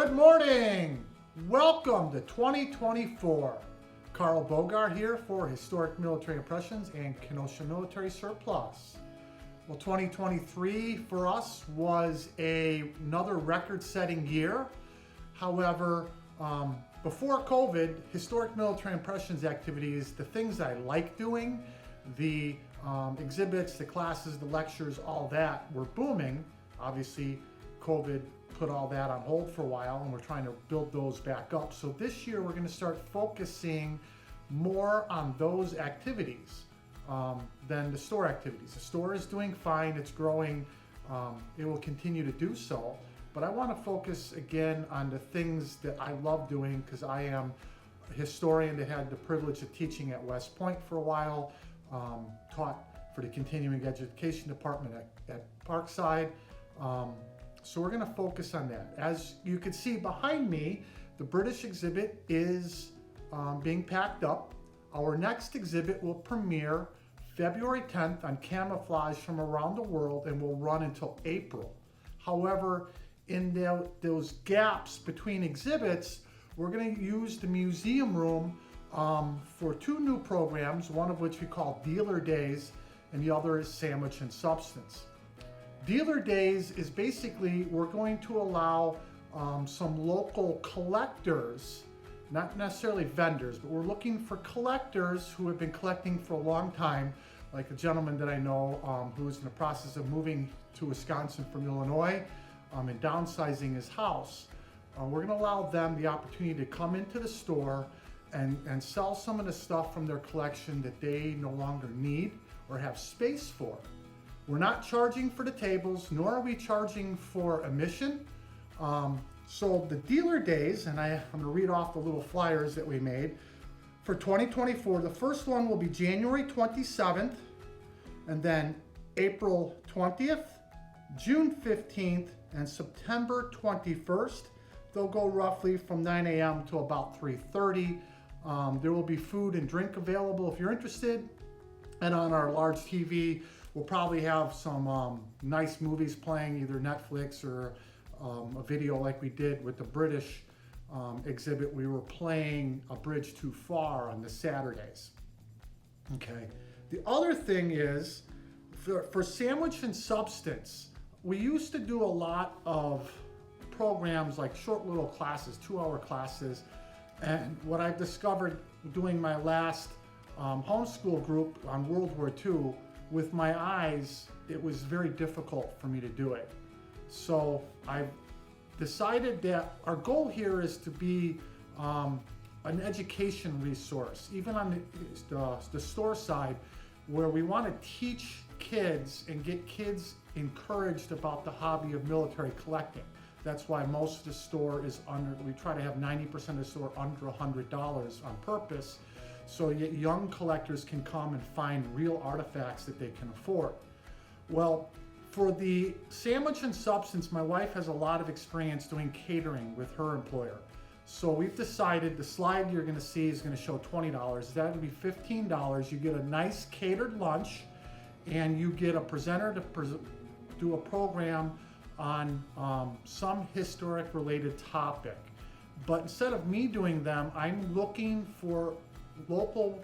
Good morning! Welcome to 2024. Carl Bogart here for Historic Military Impressions and Kenosha Military Surplus. Well, 2023 for us was another record-setting year. However, before COVID, Historic Military Impressions activities, the things I like doing, the exhibits, the classes, the lectures, all that were booming. Obviously, COVID put all that on hold for a while, and we're trying to build those back up. So this year we're going to start focusing more on those activities than the store activities. The store is doing fine, it's growing, it will continue to do so, but I want to focus again on the things that I love doing, because I am a historian that had the privilege of teaching at West Point for a while, taught for the continuing education department at Parkside. So we're going to focus on that. As you can see behind me, the British exhibit is being packed up. Our next exhibit will premiere February 10th on camouflage from around the world and will run until April. However, in those gaps between exhibits, we're going to use the museum room for two new programs, one of which we call Dealer Days and the other is Sandwich and Substance. Dealer Days is basically, we're going to allow some local collectors, not necessarily vendors, but we're looking for collectors who have been collecting for a long time, like a gentleman that I know who is in the process of moving to Wisconsin from Illinois and downsizing his house. We're going to allow them the opportunity to come into the store and sell some of the stuff from their collection that they no longer need or have space for. We're not charging for the tables, nor are we charging for admission. So the Dealer Days, and I'm going to read off the little flyers that we made for 2024. The first one will be January 27th, and then April 20th, June 15th, and September 21st. They'll go roughly from 9 a.m. to about 3:30. There will be food and drink available if you're interested. And on our large TV, we'll probably have some nice movies playing, either Netflix or a video like we did with the British exhibit. We were playing A Bridge Too Far on the Saturdays. Okay. The other thing is, for Sandwich and Substance, we used to do a lot of programs like short little classes, 2-hour classes. And what I've discovered doing my last homeschool group on World War II, with my eyes, it was very difficult for me to do it. So I've decided that our goal here is to be an education resource, even on the store side, where we want to teach kids and get kids encouraged about the hobby of military collecting. That's why most of the store is we try to have 90% of the store under $100 on purpose, so young collectors can come and find real artifacts that they can afford. Well, for the Sandwich and Substance, my wife has a lot of experience doing catering with her employer. So we've decided the slide you're going to see is going to show $20. That would be $15. You get a nice catered lunch, and you get a presenter to do a program on some historic related topic. But instead of me doing them, I'm looking for local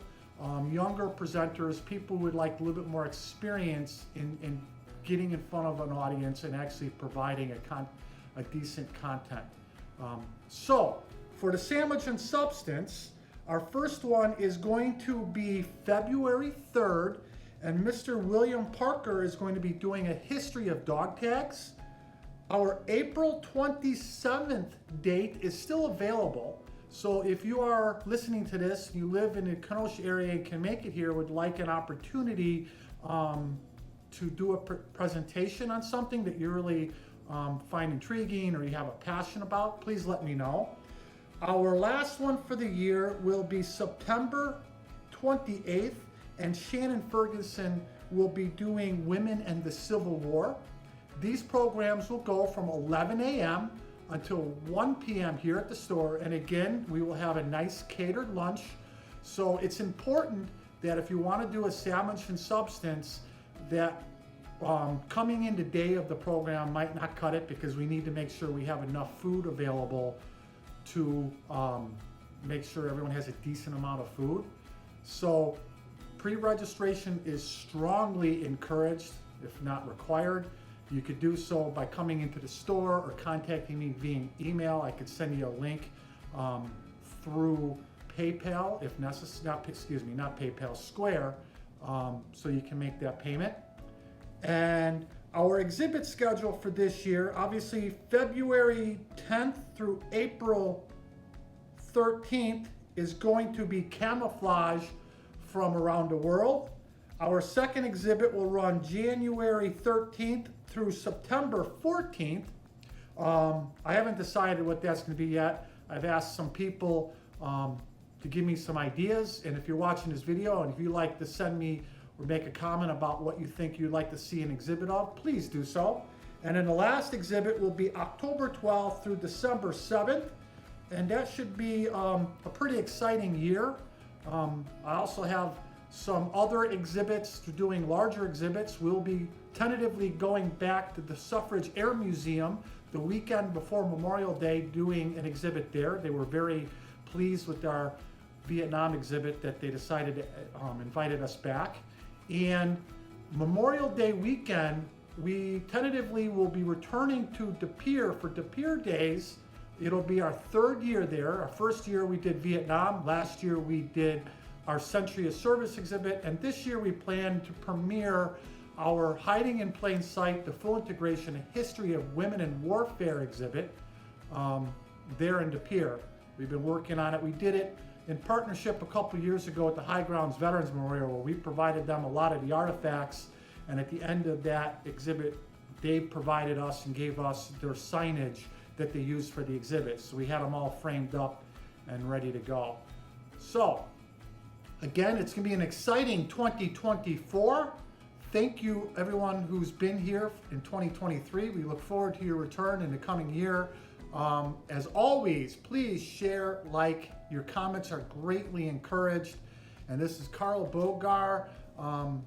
younger presenters, people who would like a little bit more experience in getting in front of an audience and actually providing a decent content. So for the Sandwich and Substance, our first one is going to be February 3rd, and Mr. William Parker is going to be doing a history of dog tags. Our April 27th date is still available. So if you are listening to this, you live in the Kenosha area and can make it here, would like an opportunity to do a presentation on something that you really find intriguing or you have a passion about, please let me know. Our last one for the year will be September 28th, and Shannon Ferguson will be doing Women and the Civil War. These programs will go from 11 a.m. until 1 p.m. here at the store, and again, we will have a nice catered lunch. So it's important that if you want to do a Sandwich and Substance, that Coming in the day of the program might not cut it because we need to make sure we have enough food available to make sure everyone has a decent amount of food. So pre-registration is strongly encouraged, if not required. You could do so by coming into the store or contacting me via email. I could send you a link through PayPal, if necessary, not PayPal, Square, so you can make that payment. And our exhibit schedule for this year, obviously February 10th through April 13th is going to be camouflage from around the world. Our second exhibit will run January 13th through September 14th. I haven't decided what that's going to be yet. I've asked some people to give me some ideas, and if you're watching this video and if you'd like to send me or make a comment about what you think you'd like to see an exhibit of, please do so. And then the last exhibit will be October 12th through December 7th, and that should be a pretty exciting year. I also have some other exhibits, doing larger exhibits. We'll be tentatively going back to the Suffrage Air Museum the weekend before Memorial Day, doing an exhibit there. They were very pleased with our Vietnam exhibit that they decided to invited us back. And Memorial Day weekend, we tentatively will be returning to De Pere for De Pere Days. It'll be our third year there. Our first year we did Vietnam. Last year we did our Century of Service exhibit. And this year we plan to premiere our Hiding in Plain Sight, the Full Integration, A History of Women in Warfare exhibit there in De Pere. We've been working on it. We did it in partnership a couple years ago at the High Grounds Veterans Memorial, where we provided them a lot of the artifacts, and at the end of that exhibit, they provided us and gave us their signage that they used for the exhibit. So we had them all framed up and ready to go. So, again, it's going to be an exciting 2024. Thank you, everyone who's been here in 2023. We look forward to your return in the coming year. As always, please share, like. Your comments are greatly encouraged. And this is Carl Bogar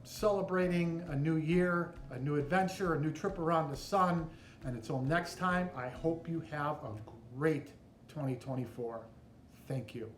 celebrating a new year, a new adventure, a new trip around the sun. And until next time, I hope you have a great 2024. Thank you.